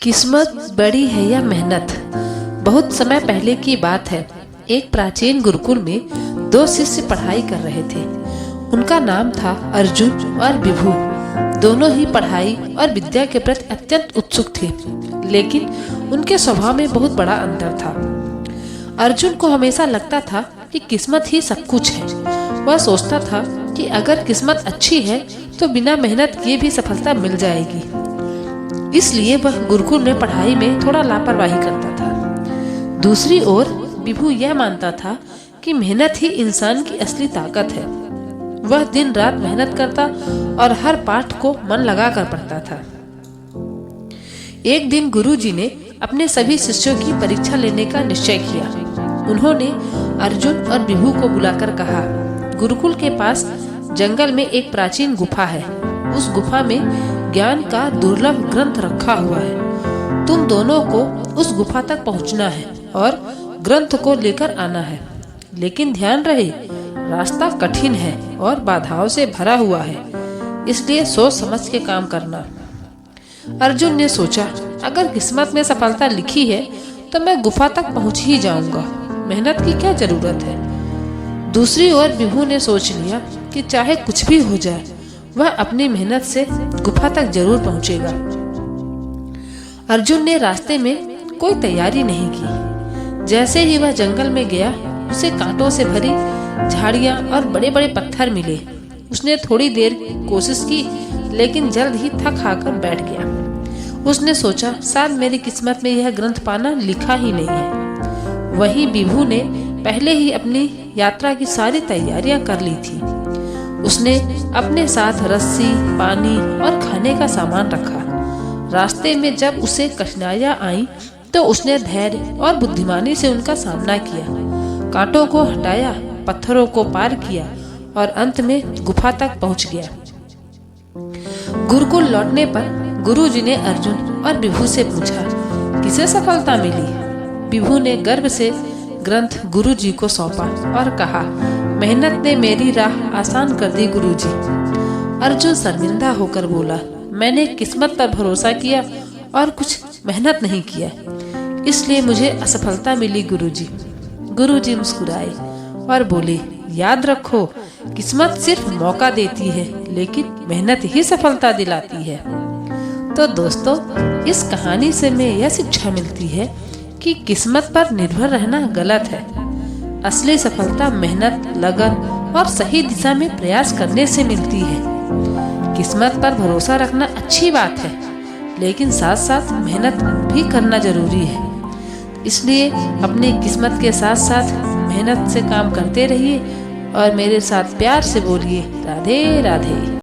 किस्मत बड़ी है या मेहनत। बहुत समय पहले की बात है। एक प्राचीन गुरुकुल में दो शिष्य पढ़ाई कर रहे थे। उनका नाम था अर्जुन और विभु। दोनों ही पढ़ाई और विद्या के प्रति अत्यंत उत्सुक थे, लेकिन उनके स्वभाव में बहुत बड़ा अंतर था। अर्जुन को हमेशा लगता था कि किस्मत ही सब कुछ है। वह सोचता था कि अगर किस्मत अच्छी है तो बिना मेहनत किए भी सफलता मिल जाएगी। इसलिए वह गुरुकुल में पढ़ाई में थोड़ा लापरवाही करता था। दूसरी ओर विभु यह मानता था कि मेहनत ही इंसान की असली ताकत है। वह दिन रात मेहनत करता और हर पाठ को मन लगाकर पढ़ता था। एक दिन गुरुजी ने अपने सभी शिष्यों की परीक्षा लेने का निश्चय किया। उन्होंने अर्जुन और विभु को बुलाकर कहा, गुरुकुल के पास जंगल में एक प्राचीन गुफा है। उस गुफा में ज्ञान का दुर्लभ ग्रंथ रखा हुआ है। तुम दोनों को उस गुफा तक पहुंचना है और ग्रंथ को लेकर आना है। लेकिन ध्यान रहे, रास्ता कठिन है और बाधाओं से भरा हुआ है, इसलिए सोच समझ के काम करना। अर्जुन ने सोचा, अगर किस्मत में सफलता लिखी है तो मैं गुफा तक पहुंच ही जाऊंगा। मेहनत की क्या जरूरत है। दूसरी ओर विभु ने सोच लिया कि चाहे कुछ भी हो जाए, वह अपनी मेहनत से गुफा तक जरूर पहुंचेगा। अर्जुन ने रास्ते में कोई तैयारी नहीं की। जैसे ही वह जंगल में गया, उसे कांटों से भरी झाड़ियां और बड़े बड़े पत्थर मिले। उसने थोड़ी देर कोशिश की, लेकिन जल्द ही थक हाकर बैठ गया। उसने सोचा, शायद मेरी किस्मत में यह ग्रंथ पाना लिखा ही नहीं है। वहीं विभु ने पहले ही अपनी यात्रा की सारी तैयारियां कर ली थी। उसने अपने साथ रस्सी, पानी और खाने का सामान रखा। रास्ते में जब उसे कठिनाइयां आईं, तो उसने धैर्य और बुद्धिमानी से उनका सामना किया। कांटों को हटाया, पत्थरों को पार किया और अंत में गुफा तक पहुंच गया। गुरुकुल लौटने पर गुरुजी ने अर्जुन और विभु से पूछा, किसे सफलता मिली। विभु ने गर्व से ग्रंथ गुरुजी को सौंपा और कहा, मेहनत ने मेरी राह आसान कर दी गुरुजी। अर्जुन शर्मिंदा होकर बोला, मैंने किस्मत पर भरोसा किया और कुछ मेहनत नहीं किया, इसलिए मुझे असफलता मिली गुरुजी। गुरुजी मुस्कुराए और बोले, याद रखो, किस्मत सिर्फ मौका देती है, लेकिन मेहनत ही सफलता दिलाती है। तो दोस्तों, इस कहानी से हमें यह शिक्षा मिलती है कि किस्मत पर निर्भर रहना गलत है। असली सफलता मेहनत, लगन और सही दिशा में प्रयास करने से मिलती है। किस्मत पर भरोसा रखना अच्छी बात है, लेकिन साथ साथ मेहनत भी करना जरूरी है। इसलिए अपनी किस्मत के साथ साथ मेहनत से काम करते रहिए और मेरे साथ प्यार से बोलिए, राधे राधे।